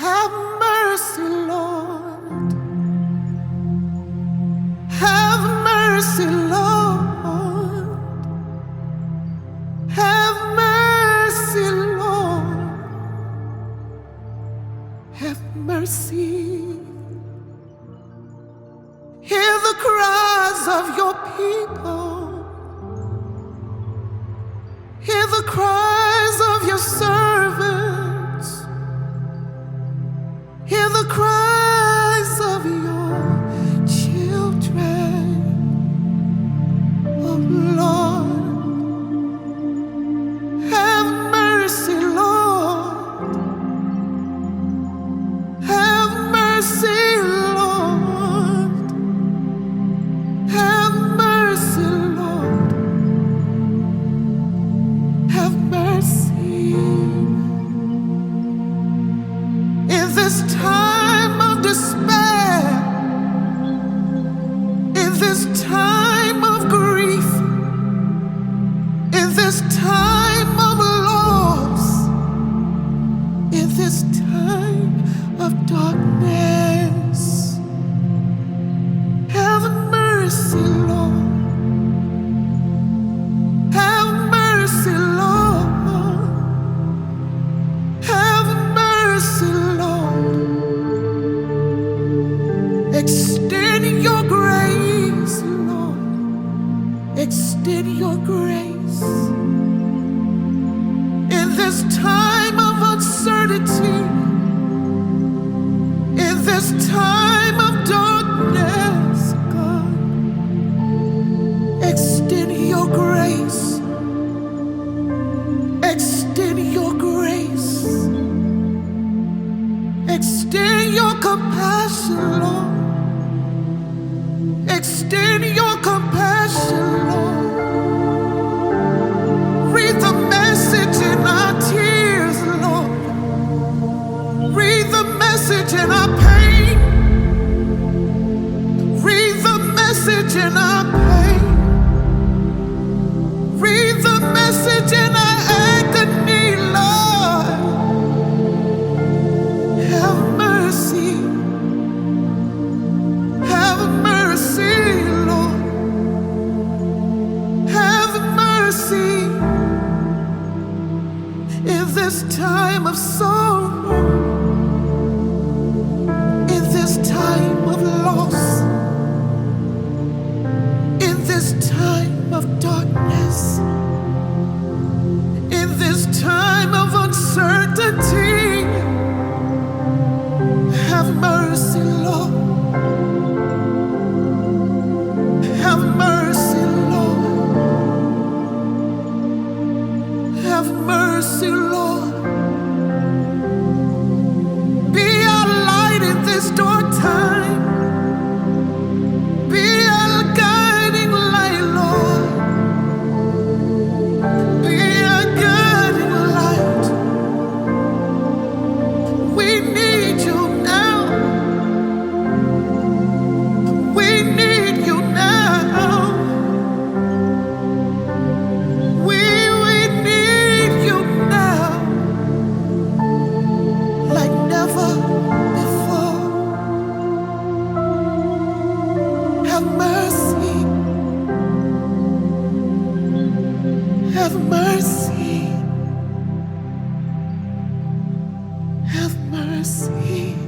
Have mercy, Lord. Have mercy, Lord. Have mercy, Lord. Have mercy. Hear the cries of your people. Hear the cries of your servants. Hear the cries of your children. Oh Lord, have mercy, Lord. Have mercy, Lord. Have mercy, Lord. Have mercy. In this time of despair, in this time of grief, in this time of loss, in this time of darkness, have mercy, Lord. Have mercy, Lord. Have mercy, Lord. Extend your grace, Lord. Extend your grace. In this time of uncertainty, in this time of darkness, God, extend your grace. Extend your grace. Extend your compassion, Lord. Extend your compassion, Lord. Read the message in our tears, Lord. Read the message in our pain. Read the message in our pain. Read the message in our agony, Lord. Have mercy. Have mercy, Lord. Have mercy. In this time of sorrow, in this time of loss, in this time of darkness, in this time of uncertainty, have mercy, Lord. Have mercy, Lord. Have mercy, Lord. Be our light in this dark time. Be our guiding light, Lord. Be our guiding light. We need you now. We need you now. We need you now. Like never before. Have mercy. Have mercy. Have mercy.